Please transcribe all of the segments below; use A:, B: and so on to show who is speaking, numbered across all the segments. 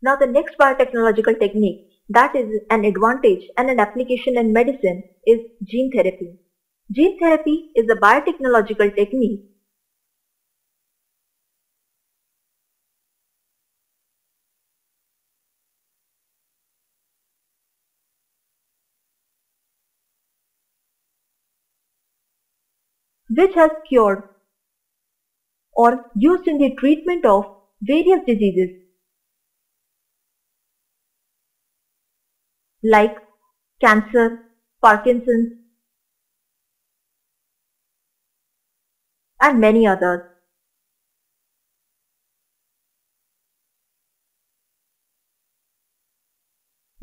A: Now the next biotechnological technique that is an advantage and an application in medicine is gene therapy. Gene therapy is a biotechnological technique which has cured or used in the treatment of various diseases like cancer, Parkinson's, and many others.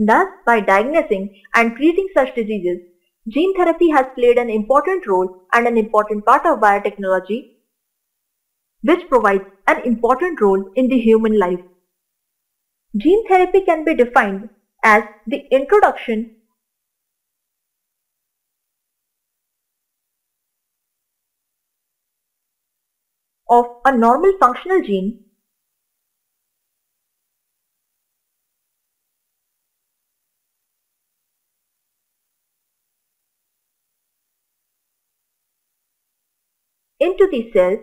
A: Thus, by diagnosing and treating such diseases, gene therapy has played an important role and an important part of biotechnology which provides an important role in the human life. Gene therapy can be defined as the introduction of a normal functional gene into the cells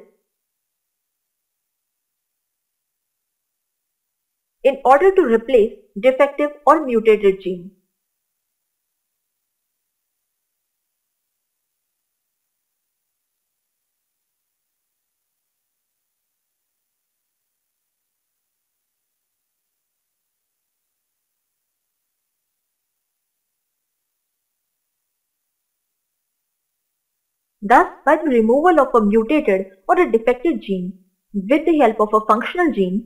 A: in order to replace defective or mutated genes. Thus, by the removal of a mutated or a defective gene with the help of a functional gene,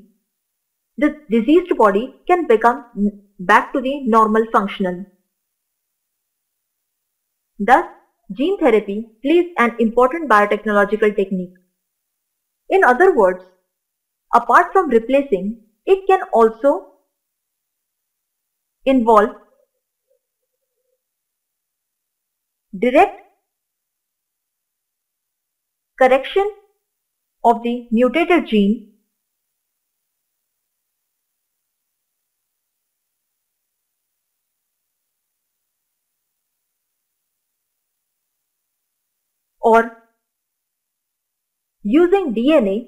A: the diseased body can become back to the normal functional. Thus, gene therapy plays an important biotechnological technique. In other words, apart from replacing, it can also involve direct correction of the mutated gene or using DNA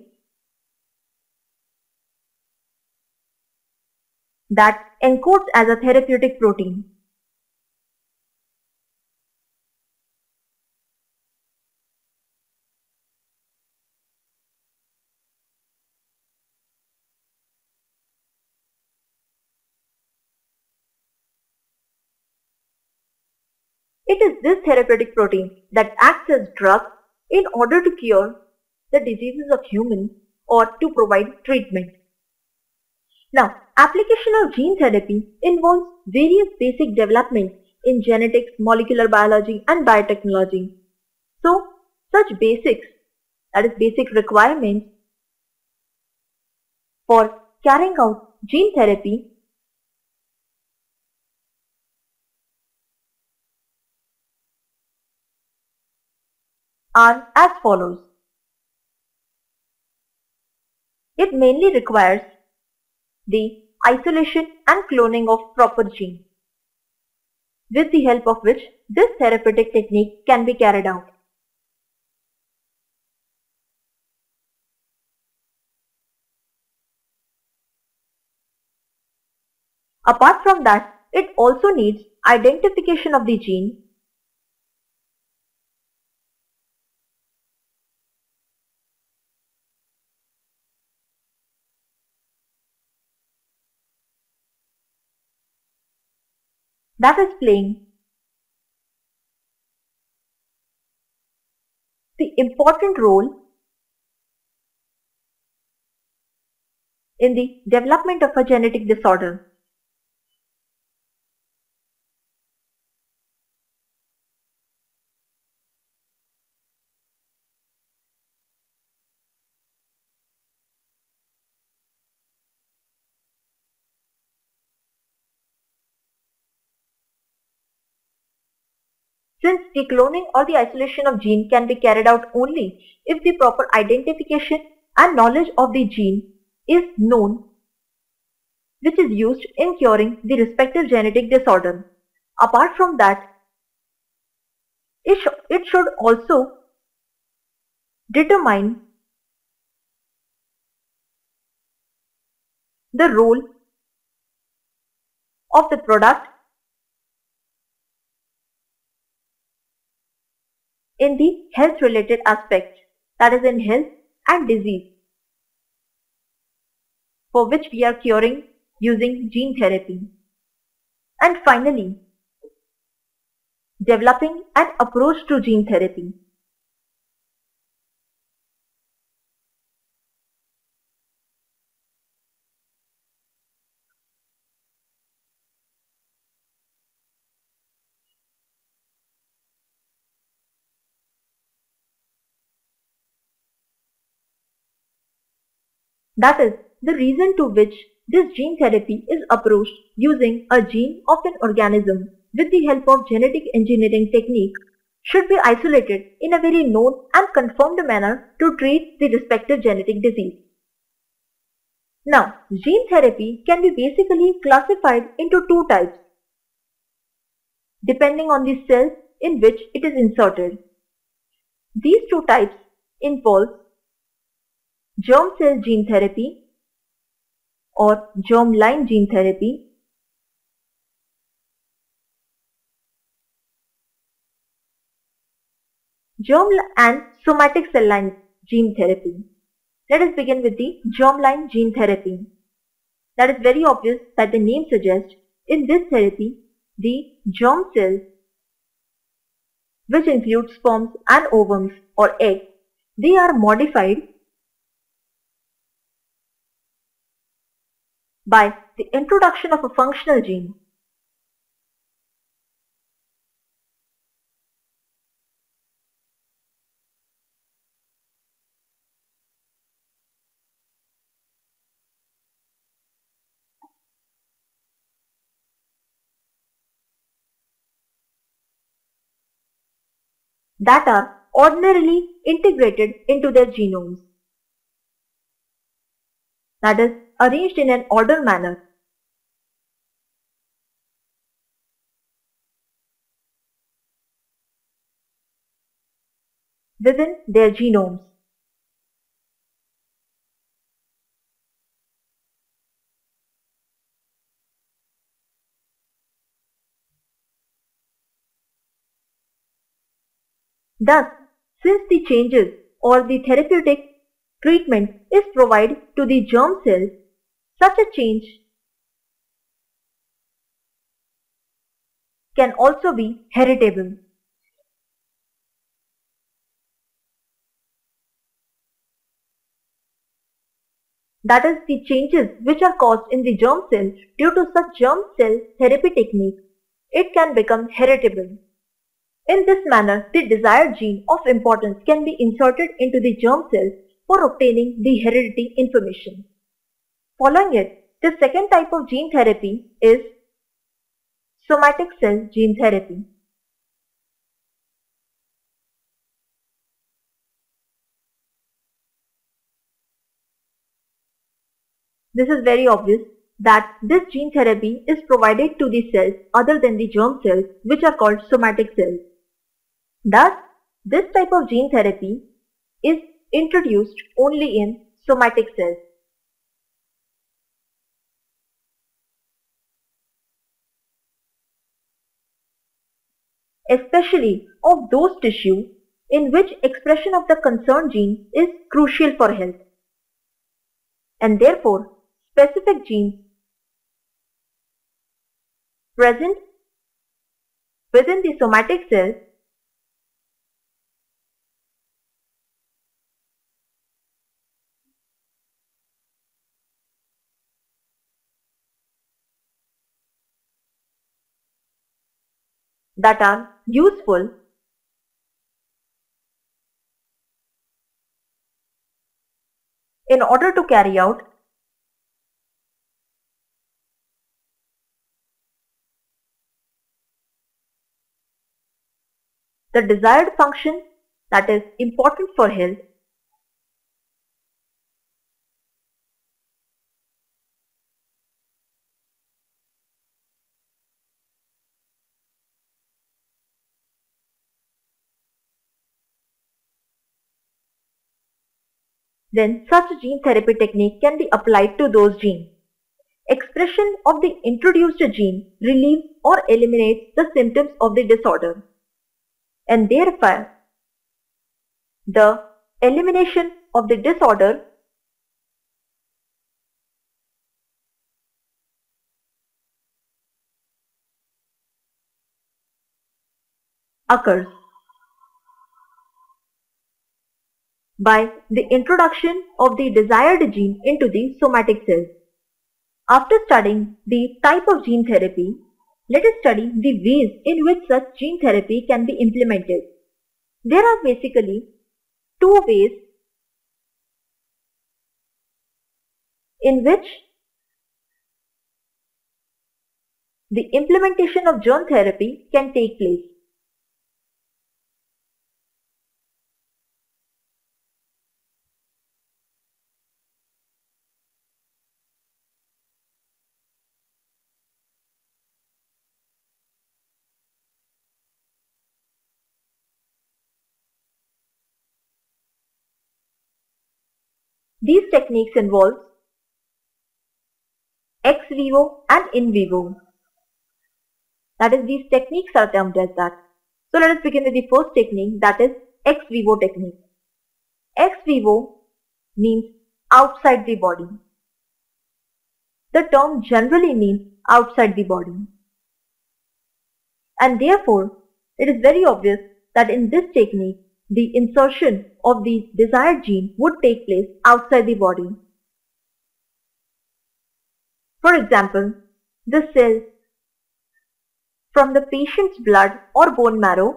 A: that encodes as a therapeutic protein. It is this therapeutic protein that acts as drug in order to cure the diseases of humans or to provide treatment. Now, application of gene therapy involves various basic developments in genetics, molecular biology and biotechnology. So, such basics, that is basic requirements for carrying out gene therapy are as follows. It mainly requires the isolation and cloning of proper genes, with the help of which this therapeutic technique can be carried out. Apart from that, it also needs identification of the gene that is playing the important role in the development of a genetic disorder. Since the cloning or the isolation of gene can be carried out only if the proper identification and knowledge of the gene is known, which is used in curing the respective genetic disorder. Apart from that, it should also determine the role of the product in the health related aspect, that is in health and disease, for which we are curing using gene therapy. And finally, developing an approach to gene therapy. That is the reason to which this gene therapy is approached using a gene of an organism with the help of genetic engineering technique should be isolated in a very known and confirmed manner to treat the respective genetic disease. Now, gene therapy can be basically classified into two types depending on the cells in which it is inserted. These two types involve germ cell gene therapy or germline gene therapy, germ and somatic cell line gene therapy. Let us begin with the germline gene therapy. That is very obvious that the name suggests. In this therapy, the germ cells, which include sperms and ovums or eggs, they are modified by the introduction of a functional gene. That are ordinarily integrated into their genomes. That is arranged in an ordered manner. Within their genomes. Thus, since the changes or the therapeutic treatment is provided to the germ cells, such a change can also be heritable. That is, the changes which are caused in the germ cell due to such germ cell therapy technique, it can become heritable. In this manner, the desired gene of importance can be inserted into the germ cells for obtaining the heredity information. Following it, the second type of gene therapy is somatic cell gene therapy. This is very obvious that this gene therapy is provided to the cells other than the germ cells, which are called somatic cells. Thus, this type of gene therapy is introduced only in somatic cells. Especially of those tissues in which expression of the concerned gene is crucial for health. And therefore, specific genes present within the somatic cells that are useful in order to carry out the desired function that is important for health then such gene therapy technique can be applied to those genes. Expression of the introduced gene relieves or eliminates the symptoms of the disorder, and therefore the elimination of the disorder occurs by the introduction of the desired gene into the somatic cells. After studying the type of gene therapy, let us study the ways in which such gene therapy can be implemented. There are basically two ways in which the implementation of gene therapy can take place. These techniques involve ex vivo and in vivo. That is, these techniques are termed as that. So let us begin with the first technique, that is ex vivo technique. Ex vivo means outside the body. The term generally means outside the body. And therefore, it is very obvious that in this technique, the insertion of the desired gene would take place outside the body. For example, the cells from the patient's blood or bone marrow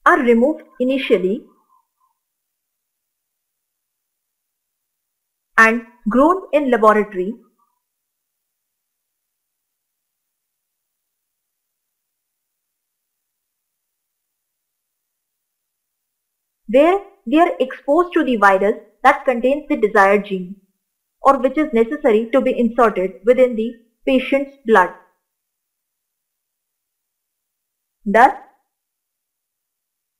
A: are removed initially and grown in laboratory where they are exposed to the virus that contains the desired gene or which is necessary to be inserted within the patient's blood. Thus,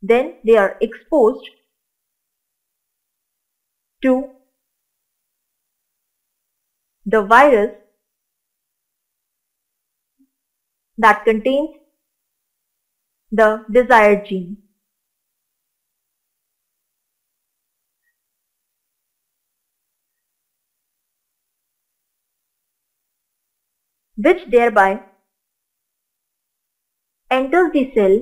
A: then they are exposed to the virus that contains the desired gene. Which thereby enters the cell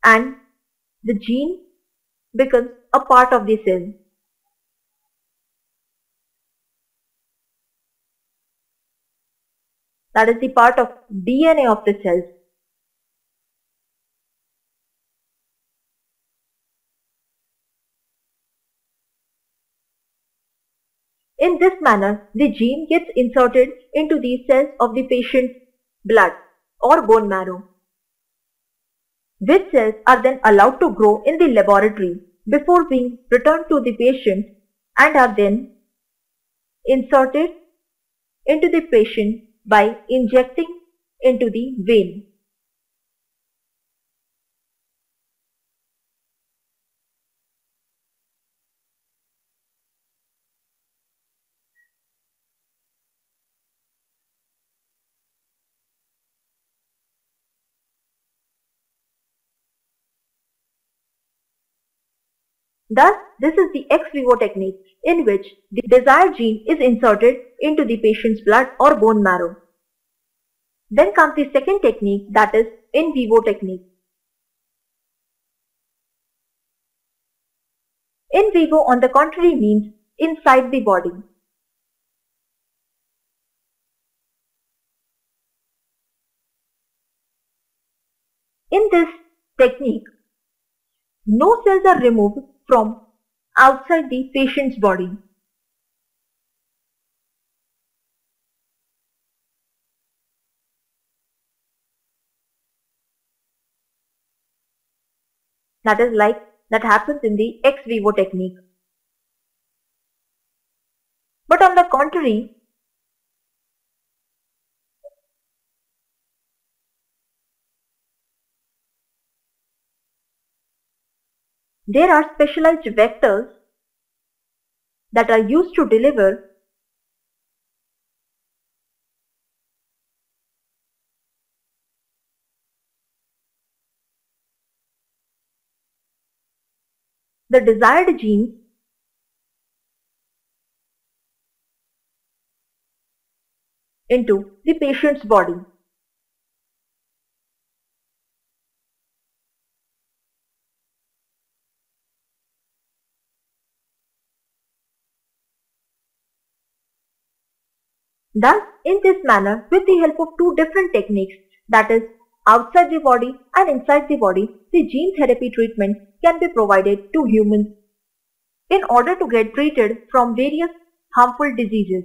A: and the gene becomes a part of the cell. That is the part of DNA of the cells. In this manner, the gene gets inserted into the cells of the patient's blood or bone marrow, which cells are then allowed to grow in the laboratory before being returned to the patient and are then inserted into the patient by injecting into the vein. Thus, this is the ex vivo technique in which the desired gene is inserted into the patient's blood or bone marrow. Then comes the second technique, that is in vivo technique. In vivo, on the contrary, means inside the body. In this technique, no cells are removed from outside the patient's body. that happens in the ex vivo technique. But on the contrary, there are specialized vectors that are used to deliver the desired genes into the patient's body. Thus, in this manner, with the help of two different techniques, that is, outside the body and inside the body, the gene therapy treatment can be provided to humans in order to get treated from various harmful diseases.